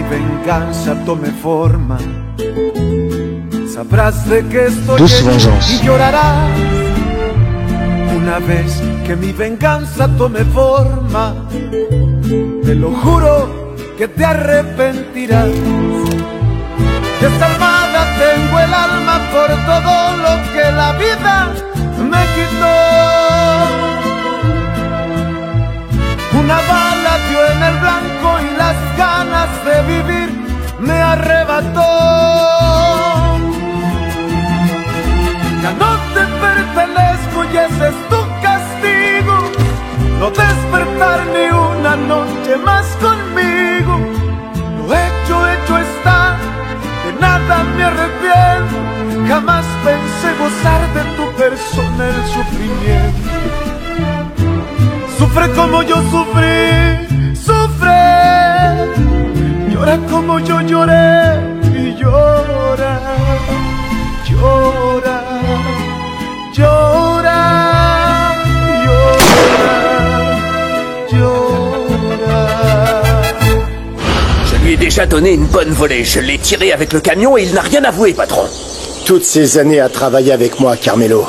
venganza tome forma, sabrás de qué estoy Douce vengeance. y llorarás. Una vez que mi venganza tome forma, te lo juro que te arrepentirás. Desalmada tengo el alma por todo lo que la vida me quitó. Una bala dio en el blanco y las ganas de vivir me arrebató. Ya no te pertenezco y ese es tu castigo, no despertar ni una noche más conmigo. Lo hecho está, de nada me arrepiento, jamás pensé gozar de tu persona el sufrimiento. Sufre como yo sufrí, sufre, llora como yo lloré y llora, llora, llora, llora, llora. Je lui ai déjà donné une bonne volée. Je l'ai tiré avec le camion et il n'a rien avoué, patron. Toutes ces années à travailler avec moi, Carmelo.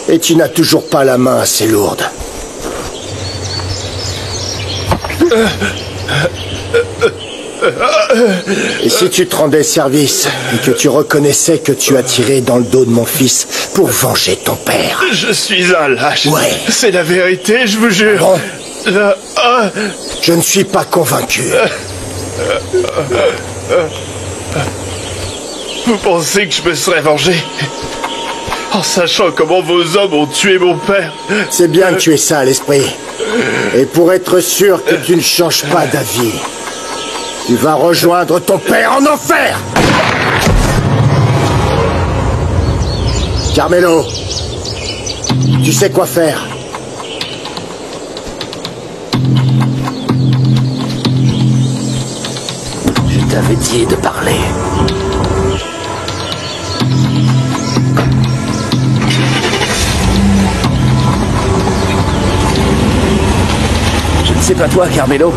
Et tu n'as toujours pas la main assez lourde. Et si tu te rendais service et que tu reconnaissais que tu as tiré dans le dos de mon fils pour venger ton père? Je suis un lâche. Ouais. C'est la vérité, je vous jure. Bon. Je ne suis pas convaincu. Vous pensez que je me serais vengé en sachant comment vos hommes ont tué mon père? C'est bien que tu aies ça à l'esprit. Et pour être sûr que tu ne changes pas d'avis, tu vas rejoindre ton père en enfer. Carmelo, tu sais quoi faire. Je t'avais dit de parler. Je ne sais pas toi, Carmelo,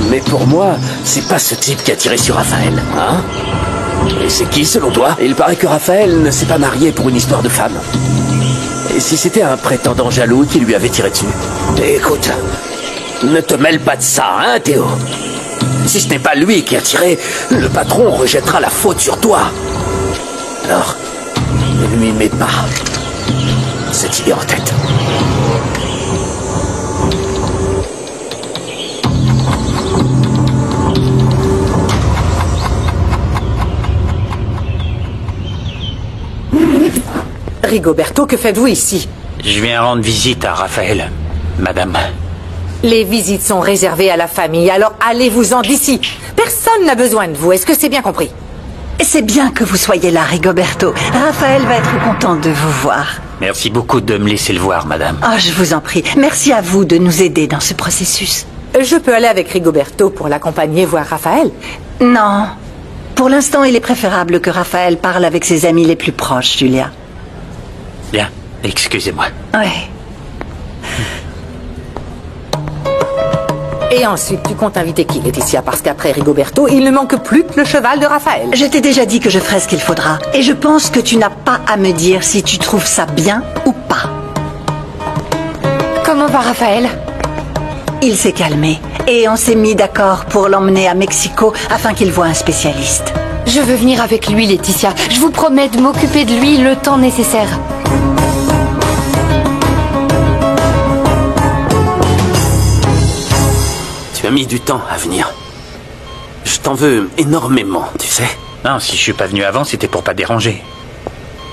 mais pour moi, c'est pas ce type qui a tiré sur Raphaël, hein? Et c'est qui, selon toi? Il paraît que Raphaël ne s'est pas marié pour une histoire de femme. Et si c'était un prétendant jaloux qui lui avait tiré dessus? Écoute, ne te mêle pas de ça, hein, Théo? Si ce n'est pas lui qui a tiré, le patron rejettera la faute sur toi. Alors, ne lui mets pas cette idée en tête. Rigoberto, que faites-vous ici? Je viens rendre visite à Raphaël, madame. Les visites sont réservées à la famille, alors allez-vous-en d'ici. Personne n'a besoin de vous, est-ce que c'est bien compris? C'est bien que vous soyez là, Rigoberto. Raphaël va être content de vous voir. Merci beaucoup de me laisser le voir, madame. Oh, je vous en prie. Merci à vous de nous aider dans ce processus. Je peux aller avec Rigoberto pour l'accompagner voir Raphaël? Non. Pour l'instant, il est préférable que Raphaël parle avec ses amis les plus proches, Julia. Bien, excusez-moi. Ouais. Et ensuite, tu comptes inviter qui, Laetitia? Parce qu'après Rigoberto, il ne manque plus que le cheval de Raphaël. Je t'ai déjà dit que je ferai ce qu'il faudra. Et je pense que tu n'as pas à me dire si tu trouves ça bien ou pas. Comment va Raphaël? Il s'est calmé. Et on s'est mis d'accord pour l'emmener à Mexico afin qu'il voie un spécialiste. Je veux venir avec lui, Laetitia. Je vous promets de m'occuper de lui le temps nécessaire. Tu as mis du temps à venir. Je t'en veux énormément, tu sais. Non, si je suis pas venu avant, c'était pour pas déranger.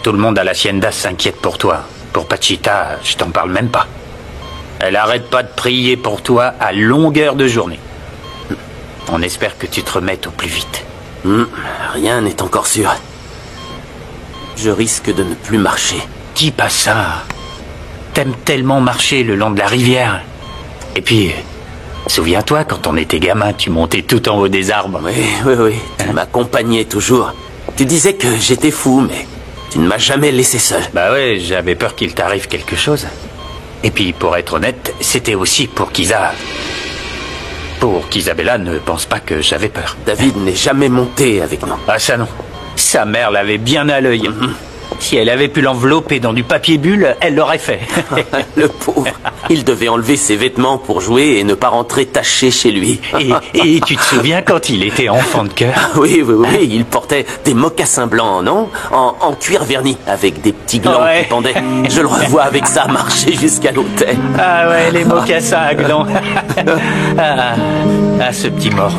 Tout le monde à l'Hacienda s'inquiète pour toi. Pour Pachita, je t'en parle même pas. Elle arrête pas de prier pour toi à longueur de journée. On espère que tu te remettes au plus vite. Rien n'est encore sûr. Je risque de ne plus marcher. Dis pas ça. T'aimes tellement marcher le long de la rivière. Et puis, souviens-toi, quand on était gamin, tu montais tout en haut des arbres. Oui. Tu m'accompagnais toujours. Tu disais que j'étais fou, mais tu ne m'as jamais laissé seul. Bah ouais, j'avais peur qu'il t'arrive quelque chose. Et puis, pour être honnête, c'était aussi pour qu'Isa... Pour qu'Isabella ne pense pas que j'avais peur. David n'est jamais monté avec nous. Ah ça non. Sa mère l'avait bien à l'œil. Si elle avait pu l'envelopper dans du papier bulle, elle l'aurait fait. Le pauvre. Il devait enlever ses vêtements pour jouer et ne pas rentrer taché chez lui. Et tu te souviens quand il était enfant de cœur? Oui, il portait des mocassins blancs, non? En cuir verni, avec des petits glands qui pendaient. Je le revois avec ça marcher jusqu'à l'hôtel. Ah ouais, les mocassins à glands. Ce petit mort.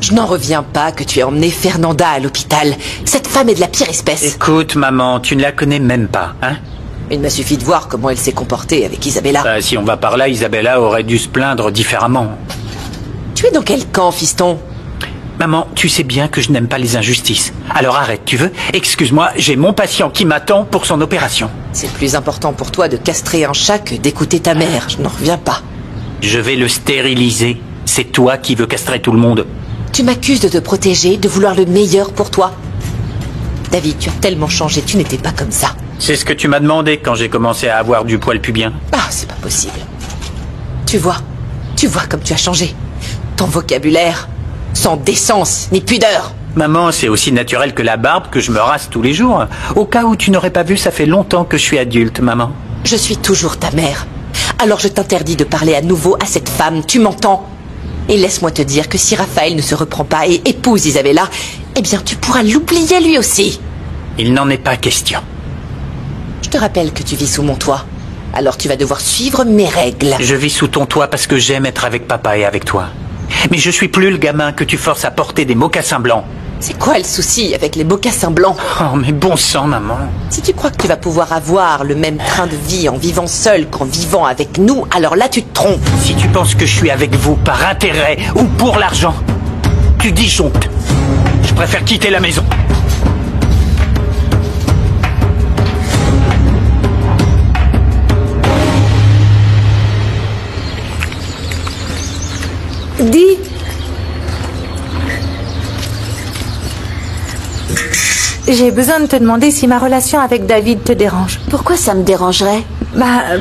Je n'en reviens pas que tu aies emmené Fernanda à l'hôpital. Cette femme est de la pire espèce. Écoute, maman, tu ne la connais même pas, hein? Il m'a suffi de voir comment elle s'est comportée avec Isabella. Si on va par là, Isabella aurait dû se plaindre différemment. Tu es dans quel camp, fiston? Maman, tu sais bien que je n'aime pas les injustices. Alors arrête, tu veux? Excuse-moi, j'ai mon patient qui m'attend pour son opération. C'est plus important pour toi de castrer un chat que d'écouter ta mère. Je n'en reviens pas. Je vais le stériliser. C'est toi qui veux castrer tout le monde. Tu m'accuses de te protéger, de vouloir le meilleur pour toi. David, tu as tellement changé, tu n'étais pas comme ça. C'est ce que tu m'as demandé quand j'ai commencé à avoir du poil pubien. Ah, c'est pas possible. Tu vois comme tu as changé. Ton vocabulaire, sans décence ni pudeur. Maman, c'est aussi naturel que la barbe que je me rase tous les jours. Au cas où tu n'aurais pas vu, ça fait longtemps que je suis adulte, maman. Je suis toujours ta mère. Alors je t'interdis de parler à nouveau à cette femme, tu m'entends? Et laisse-moi te dire que si Raphaël ne se reprend pas et épouse Isabella, eh bien tu pourras l'oublier lui aussi. Il n'en est pas question. Je te rappelle que tu vis sous mon toit. Alors tu vas devoir suivre mes règles. Je vis sous ton toit parce que j'aime être avec papa et avec toi. Mais je suis plus le gamin que tu forces à porter des mocassins blancs. C'est quoi le souci avec les mocassins blancs? Oh, mais bon sang, maman. Si tu crois que tu vas pouvoir avoir le même train de vie en vivant seul qu'en vivant avec nous, alors là tu te trompes. Si tu penses que je suis avec vous par intérêt ou pour l'argent, tu disjonctes. Je préfère quitter la maison. Dis. J'ai besoin de te demander si ma relation avec David te dérange. Pourquoi ça me dérangerait?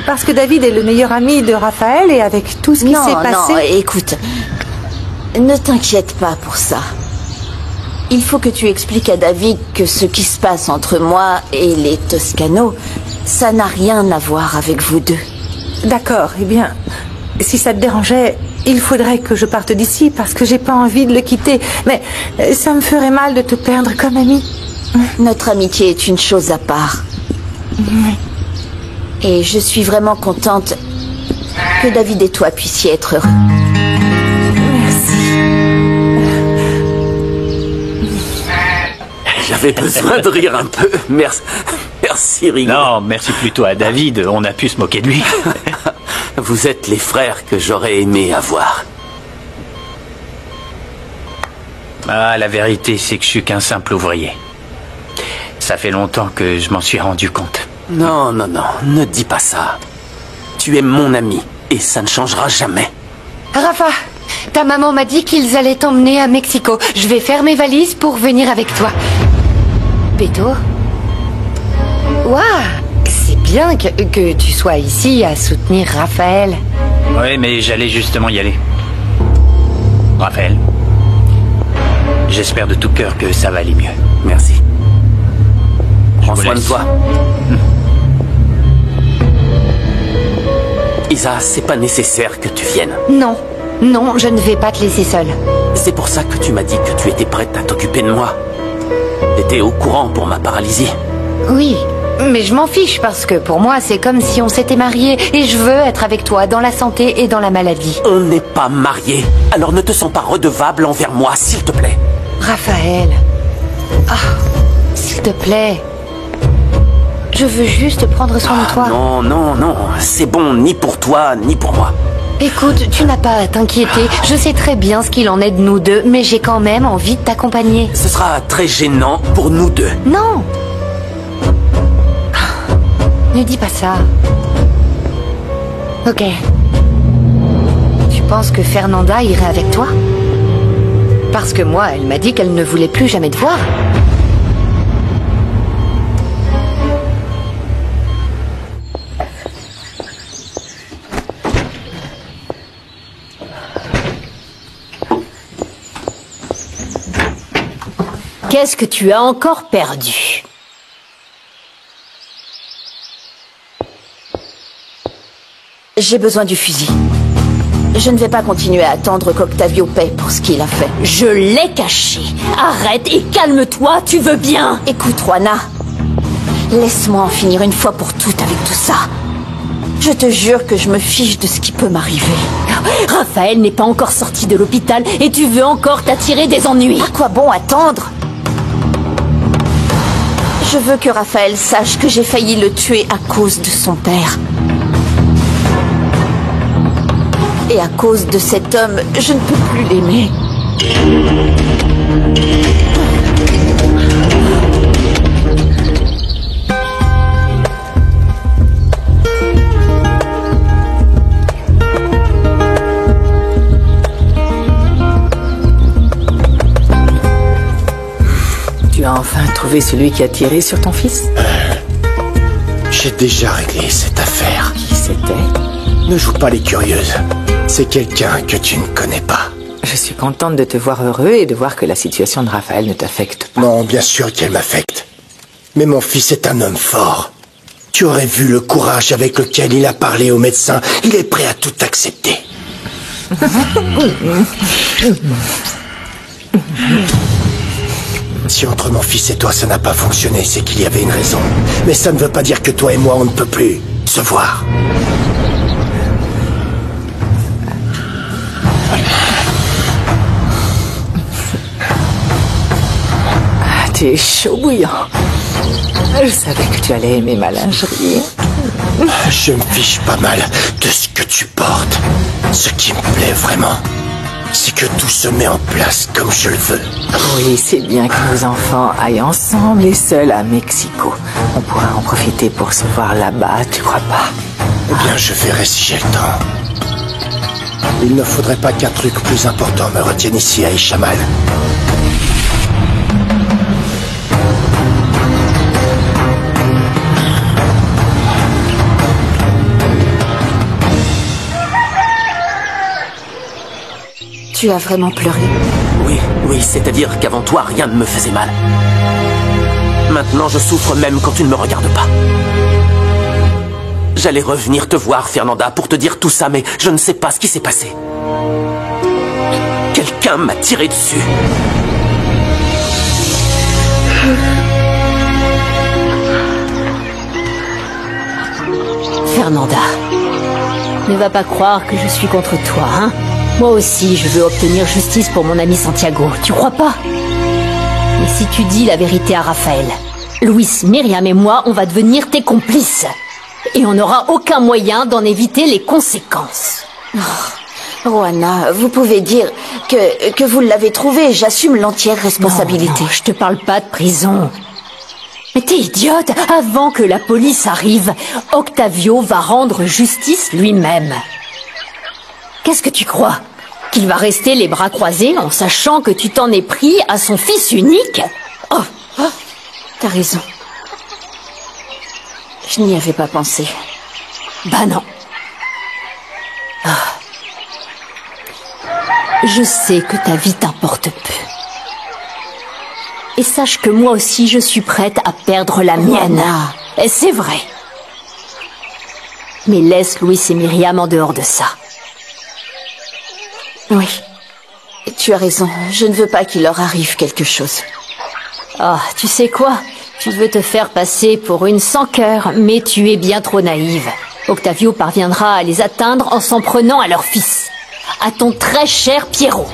Parce que David est le meilleur ami de Raphaël et avec tout ce qui s'est passé... Non, écoute, ne t'inquiète pas pour ça. Il faut que tu expliques à David que ce qui se passe entre moi et les Toscano, ça n'a rien à voir avec vous deux. D'accord, eh bien, si ça te dérangeait, il faudrait que je parte d'ici parce que j'ai pas envie de le quitter. Mais ça me ferait mal de te perdre comme ami. Notre amitié est une chose à part. Et je suis vraiment contente que David et toi puissiez être heureux. Merci. J'avais besoin de rire un peu. Merci, Rigo. Non, merci plutôt à David. On a pu se moquer de lui. Vous êtes les frères que j'aurais aimé avoir. Ah, la vérité, c'est que je suis qu'un simple ouvrier. Ça fait longtemps que je m'en suis rendu compte. Non, ne dis pas ça. Tu es mon ami, et ça ne changera jamais. Rafa, ta maman m'a dit qu'ils allaient t'emmener à Mexico. Je vais faire mes valises pour venir avec toi. Beto? Waouh, c'est bien que tu sois ici à soutenir Raphaël. Oui, mais j'allais justement y aller. Raphaël, j'espère de tout cœur que ça va aller mieux. Merci. Prends soin de toi. Isa, c'est pas nécessaire que tu viennes. Non, je ne vais pas te laisser seule. C'est pour ça que tu m'as dit que tu étais prête à t'occuper de moi. T'étais au courant pour ma paralysie. Oui, mais je m'en fiche parce que pour moi, c'est comme si on s'était mariés et je veux être avec toi dans la santé et dans la maladie. On n'est pas mariés, alors ne te sens pas redevable envers moi, s'il te plaît. Raphaël. S'il te plaît. Je veux juste prendre soin de toi. Non, c'est bon ni pour toi, ni pour moi. Écoute, tu n'as pas à t'inquiéter. Je sais très bien ce qu'il en est de nous deux, mais j'ai quand même envie de t'accompagner. Ce sera très gênant pour nous deux. Non. Ne dis pas ça. Ok. Tu penses que Fernanda irait avec toi? Parce que moi, elle m'a dit qu'elle ne voulait plus jamais te voir. qu'est-ce que tu as encore perdu? J'ai besoin du fusil. Je ne vais pas continuer à attendre qu'Octavio paie pour ce qu'il a fait. Je l'ai caché. Arrête et calme-toi, tu veux bien? Écoute, Juana. Laisse-moi en finir une fois pour toutes avec tout ça. Je te jure que je me fiche de ce qui peut m'arriver. Raphaël n'est pas encore sorti de l'hôpital et tu veux encore t'attirer des ennuis. À quoi bon attendre? Je veux que Raphaël sache que j'ai failli le tuer à cause de son père. Et à cause de cet homme, je ne peux plus l'aimer. Tu as enfin trouvé celui qui a tiré sur ton fils? J'ai déjà réglé cette affaire. Qui c'était? Ne joue pas les curieuses. C'est quelqu'un que tu ne connais pas. Je suis contente de te voir heureux et de voir que la situation de Raphaël ne t'affecte pas. Non, bien sûr qu'elle m'affecte. Mais mon fils est un homme fort. Tu aurais vu le courage avec lequel il a parlé au médecin. Il est prêt à tout accepter. Si entre mon fils et toi ça n'a pas fonctionné, c'est qu'il y avait une raison. Mais ça ne veut pas dire que toi et moi on ne peut plus se voir. Tu es chaud bouillant. Je savais que tu allais aimer ma lingerie. Je me fiche pas mal de ce que tu portes. Ce qui me plaît vraiment, c'est que tout se met en place comme je le veux. Oui, c'est bien que nos enfants aillent ensemble et seuls à Mexico. On pourra en profiter pour se voir là-bas, tu crois pas? Eh bien, je verrai si j'ai le temps. Il ne faudrait pas qu'un truc plus important me retienne ici à Ishamal. Tu as vraiment pleuré? Oui, c'est-à-dire qu'avant toi, rien ne me faisait mal. Maintenant, je souffre même quand tu ne me regardes pas. J'allais revenir te voir, Fernanda, pour te dire tout ça, mais je ne sais pas ce qui s'est passé. Quelqu'un m'a tiré dessus. Fernanda, ne va pas croire que je suis contre toi, hein? Moi aussi, je veux obtenir justice pour mon ami Santiago, tu crois pas? Mais si tu dis la vérité à Raphaël, Luis, Myriam et moi, on va devenir tes complices. Et on n'aura aucun moyen d'en éviter les conséquences. Oh, Juana, vous pouvez dire que vous l'avez trouvé. J'assume l'entière responsabilité. Non, je te parle pas de prison. Mais t'es idiote. Avant que la police arrive, Octavio va rendre justice lui-même. Qu'est-ce que tu crois? Qu'il va rester les bras croisés en sachant que tu t'en es pris à son fils unique? Oh, t'as raison. Je n'y avais pas pensé. Bah non. Je sais que ta vie t'importe peu. Et sache que moi aussi je suis prête à perdre la mienne. Et c'est vrai. Mais laisse Luis et Myriam en dehors de ça. Oui, tu as raison. Je ne veux pas qu'il leur arrive quelque chose. Ah, tu sais quoi? Tu veux te faire passer pour une sans-cœur, mais tu es bien trop naïve. Octavio parviendra à les atteindre en s'en prenant à leur fils. À ton très cher Pierrot.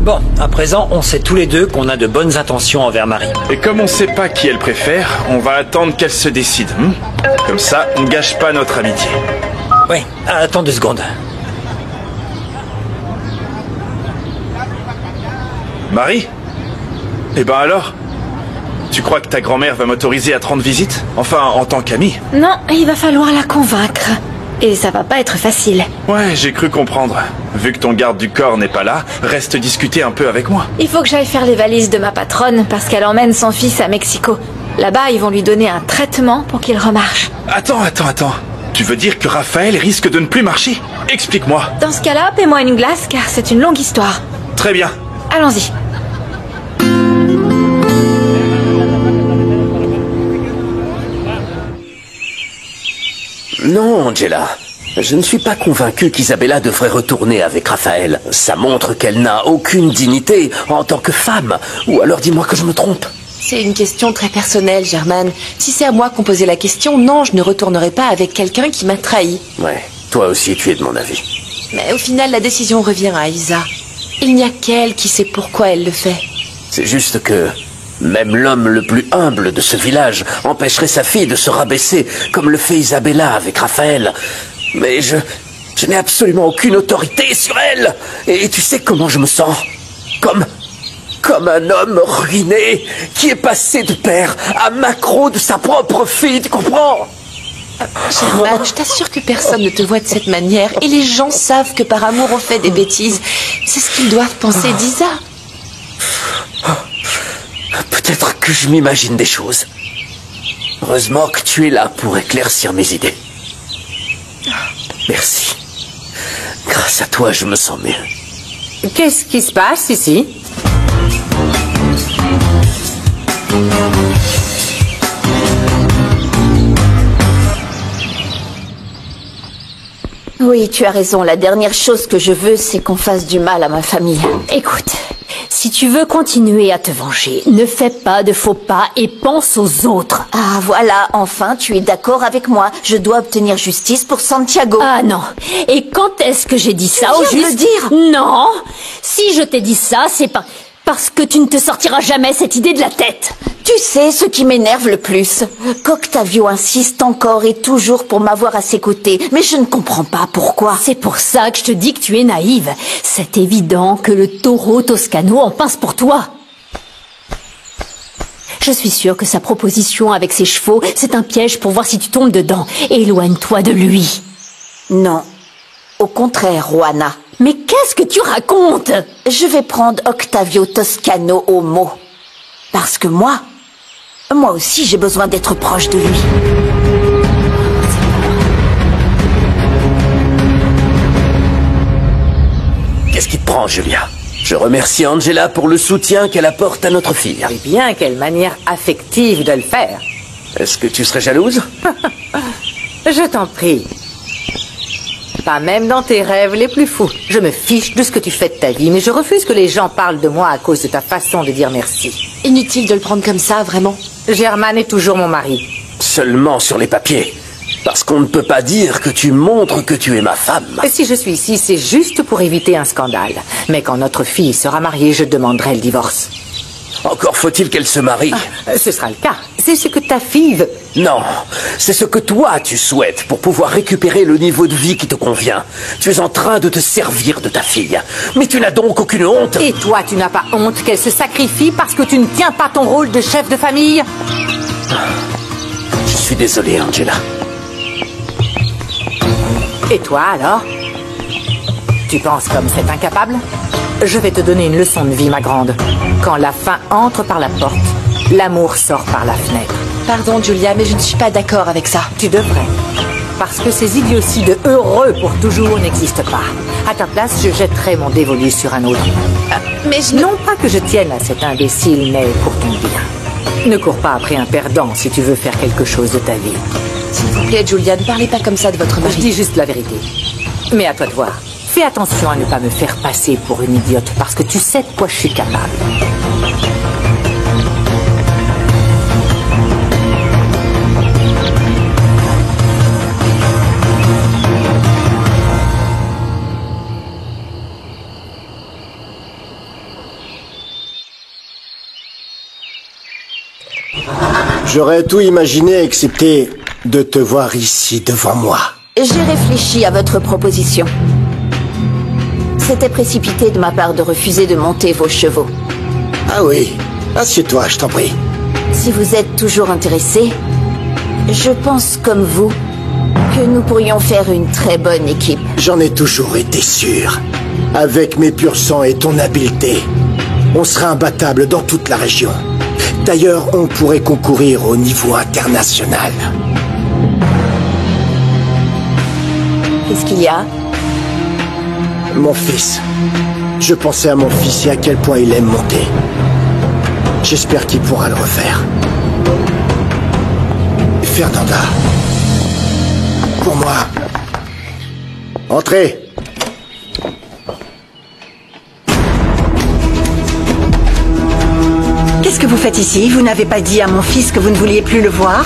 Bon, à présent, on sait tous les deux qu'on a de bonnes intentions envers Marie. Et comme on sait pas qui elle préfère, on va attendre qu'elle se décide. Comme ça, on ne gâche pas notre amitié. Oui, attends 2 secondes. Marie? Eh ben alors? Tu crois que ta grand-mère va m'autoriser à te rendre visite? Enfin, en tant qu'amie. Non, il va falloir la convaincre. Et ça va pas être facile. Ouais, j'ai cru comprendre. Vu que ton garde du corps n'est pas là, reste discuter un peu avec moi. Il faut que j'aille faire les valises de ma patronne parce qu'elle emmène son fils à Mexico. Là-bas, ils vont lui donner un traitement pour qu'il remarche. Attends. Tu veux dire que Raphaël risque de ne plus marcher? Explique-moi. Dans ce cas-là, paie-moi une glace, car c'est une longue histoire. Très bien. Allons-y. Non, Angela. Je ne suis pas convaincu qu'Isabella devrait retourner avec Raphaël. Ça montre qu'elle n'a aucune dignité en tant que femme. Ou alors dis-moi que je me trompe. C'est une question très personnelle, Germaine. Si c'est à moi qu'on posait la question, non, je ne retournerai pas avec quelqu'un qui m'a trahi. Ouais, toi aussi tu es de mon avis. Mais au final, la décision revient à Isa. Il n'y a qu'elle qui sait pourquoi elle le fait. C'est juste que même l'homme le plus humble de ce village empêcherait sa fille de se rabaisser comme le fait Isabella avec Raphaël. Mais je n'ai absolument aucune autorité sur elle. Et tu sais comment je me sens? Comme un homme ruiné qui est passé de père à macro de sa propre fille, tu comprends? Germaine, je t'assure que personne ne te voit de cette manière. Et les gens savent que par amour on fait des bêtises. C'est ce qu'ils doivent penser d'Isa. Peut-être que je m'imagine des choses. Heureusement que tu es là pour éclaircir mes idées. Merci. Grâce à toi, je me sens mieux. Qu'est-ce qui se passe ici? Oui, tu as raison. La dernière chose que je veux, c'est qu'on fasse du mal à ma famille. Écoute, si tu veux continuer à te venger, ne fais pas de faux pas et pense aux autres. Ah, voilà, enfin, tu es d'accord avec moi. Je dois obtenir justice pour Santiago. Ah non. Et quand est-ce que j'ai dit ça au juste? Tu viens de le dire. Non. Si je t'ai dit ça, c'est pas... parce que tu ne te sortiras jamais cette idée de la tête. Tu sais ce qui m'énerve le plus? qu'Octavio insiste encore et toujours pour m'avoir à ses côtés. Mais je ne comprends pas pourquoi. C'est pour ça que je te dis que tu es naïve. C'est évident que le taureau Toscano en pince pour toi. Je suis sûre que sa proposition avec ses chevaux, c'est un piège pour voir si tu tombes dedans. Éloigne-toi de lui. Non. Au contraire, Juana. Mais qu'est-ce que tu racontes? Je vais prendre Octavio Toscano au mot. Parce que moi aussi j'ai besoin d'être proche de lui. Qu'est-ce qui te prend, Julia? Je remercie Angela pour le soutien qu'elle apporte à notre fille. Eh bien, quelle manière affective de le faire. Est-ce que tu serais jalouse? Je t'en prie. Pas même dans tes rêves les plus fous. Je me fiche de ce que tu fais de ta vie, mais je refuse que les gens parlent de moi à cause de ta façon de dire merci. Inutile de le prendre comme ça, vraiment. Germain est toujours mon mari. Seulement sur les papiers. Parce qu'on ne peut pas dire que tu montres que tu es ma femme. Et si je suis ici, c'est juste pour éviter un scandale. Mais quand notre fille sera mariée, je demanderai le divorce. Encore faut-il qu'elle se marie. Ce sera le cas. C'est ce que ta fille veut. Non, c'est ce que toi tu souhaites pour pouvoir récupérer le niveau de vie qui te convient. Tu es en train de te servir de ta fille. Mais tu n'as donc aucune honte. Et toi, tu n'as pas honte qu'elle se sacrifie parce que tu ne tiens pas ton rôle de chef de famille? Je suis désolé, Angela. Et toi, alors? Tu penses comme c'est incapable? Je vais te donner une leçon de vie, ma grande. Quand la faim entre par la porte, l'amour sort par la fenêtre. Pardon, Julia, mais je ne suis pas d'accord avec ça. Tu devrais. Parce que ces idioties de heureux pour toujours n'existent pas. À ta place, je jetterai mon dévolu sur un autre. Mais je Non pas que je tienne à cet imbécile, mais pour ton bien. Ne cours pas après un perdant si tu veux faire quelque chose de ta vie. S'il vous plaît, Julia, ne parlez pas comme ça de votre mari. Je dis juste la vérité. Mais à toi de voir. Fais attention à ne pas me faire passer pour une idiote, parce que tu sais de quoi je suis capable. J'aurais tout imaginé excepté de te voir ici devant moi. J'ai réfléchi à votre proposition. C'était précipité de ma part de refuser de monter vos chevaux. Ah oui, assieds-toi, je t'en prie. Si vous êtes toujours intéressé, je pense comme vous que nous pourrions faire une très bonne équipe. J'en ai toujours été sûr. Avec mes pur sang et ton habileté, on sera imbattable dans toute la région. D'ailleurs, on pourrait concourir au niveau international. Qu'est-ce qu'il y a? Mon fils. Je pensais à mon fils et à quel point il aime monter. J'espère qu'il pourra le refaire. Fernanda. Pour moi. Entrez. Qu'est-ce que vous faites ici? Vous n'avez pas dit à mon fils que vous ne vouliez plus le voir?